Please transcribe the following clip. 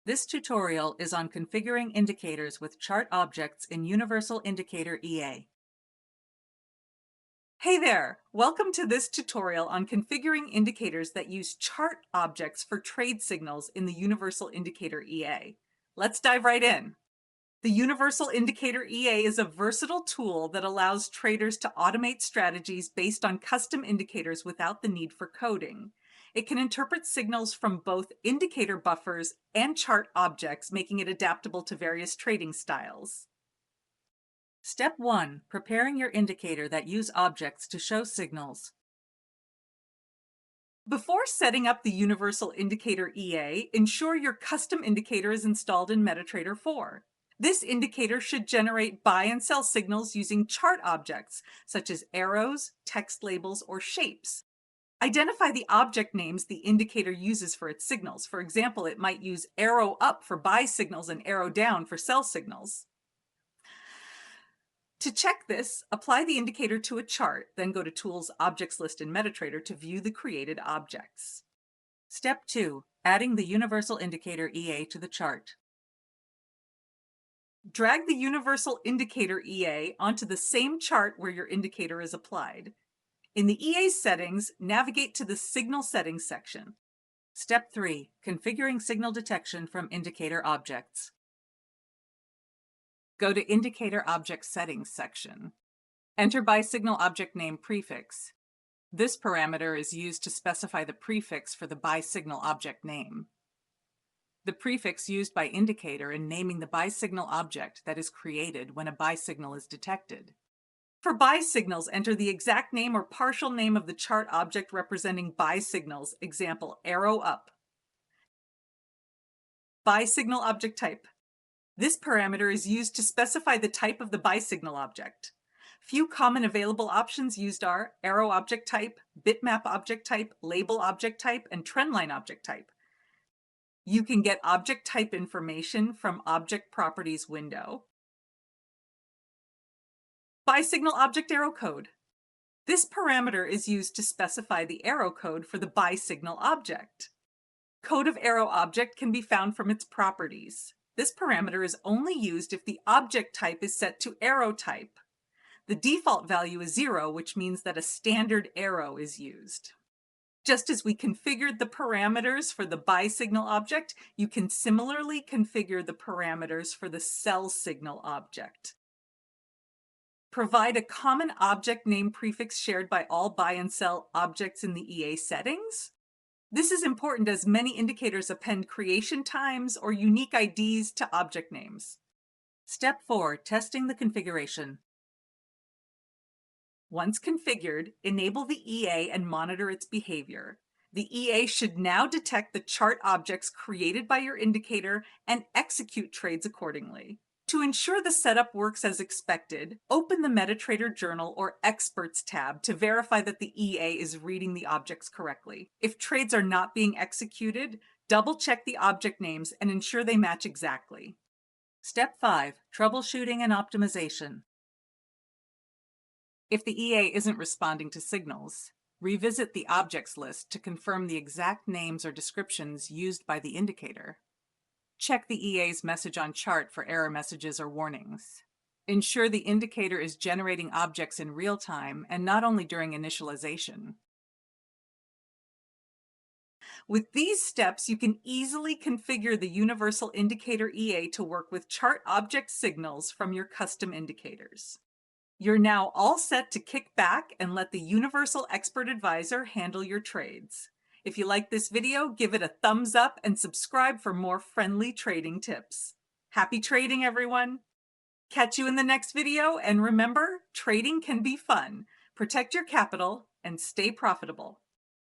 This tutorial is on configuring indicators with chart objects in Universal Indicator EA. Hey there! Welcome to this tutorial on configuring indicators that use chart objects for trade signals in the Universal Indicator EA. Let's dive right in. The Universal Indicator EA is a versatile tool that allows traders to automate strategies based on custom indicators without the need for coding. It can interpret signals from both indicator buffers and chart objects, making it adaptable to various trading styles. Step 1. Preparing your indicator that use objects to show signals. Before setting up the Universal Indicator EA, ensure your custom indicator is installed in MetaTrader 4. This indicator should generate buy and sell signals using chart objects, such as arrows, text labels, or shapes. Identify the object names the indicator uses for its signals. For example, it might use arrow up for buy signals and arrow down for sell signals. To check this, apply the indicator to a chart, then go to Tools Objects List in MetaTrader to view the created objects. Step 2. Adding the Universal Indicator EA to the chart. Drag the Universal Indicator EA onto the same chart where your indicator is applied. In the EA settings, navigate to the Signal Settings section. Step 3. Configuring signal detection from indicator objects. Go to Indicator Object Settings section. Enter by signal object name prefix. This parameter is used to specify the prefix for the by signal object name. The prefix used by indicator in naming the buy signal object that is created when a buy signal is detected. For buy signals, enter the exact name or partial name of the chart object representing buy signals, example, arrow up. Buy signal object type. This parameter is used to specify the type of the buy signal object. Few common available options used are arrow object type, bitmap object type, label object type, and trendline object type. You can get object type information from Object Properties window. Buy signal object arrow code. This parameter is used to specify the arrow code for the buy signal object. Code of arrow object can be found from its properties. This parameter is only used if the object type is set to arrow type. The default value is 0, which means that a standard arrow is used. Just as we configured the parameters for the buy signal object, you can similarly configure the parameters for the sell signal object. Provide a common object name prefix shared by all buy and sell objects in the EA settings. This is important as many indicators append creation times or unique IDs to object names. Step 4. Testing the configuration. Once configured, enable the EA and monitor its behavior. The EA should now detect the chart objects created by your indicator and execute trades accordingly. To ensure the setup works as expected, open the MetaTrader Journal or Experts tab to verify that the EA is reading the objects correctly. If trades are not being executed, double-check the object names and ensure they match exactly. Step 5. Troubleshooting and optimization. If the EA isn't responding to signals, revisit the objects list to confirm the exact names or descriptions used by the indicator. Check the EA's message on chart for error messages or warnings. Ensure the indicator is generating objects in real time and not only during initialization. With these steps, you can easily configure the Universal Indicator EA to work with chart object signals from your custom indicators. You're now all set to kick back and let the Universal Expert Advisor handle your trades. If you like this video, give it a thumbs up and subscribe for more friendly trading tips. Happy trading, everyone! Catch you in the next video, and remember, trading can be fun. Protect your capital and stay profitable.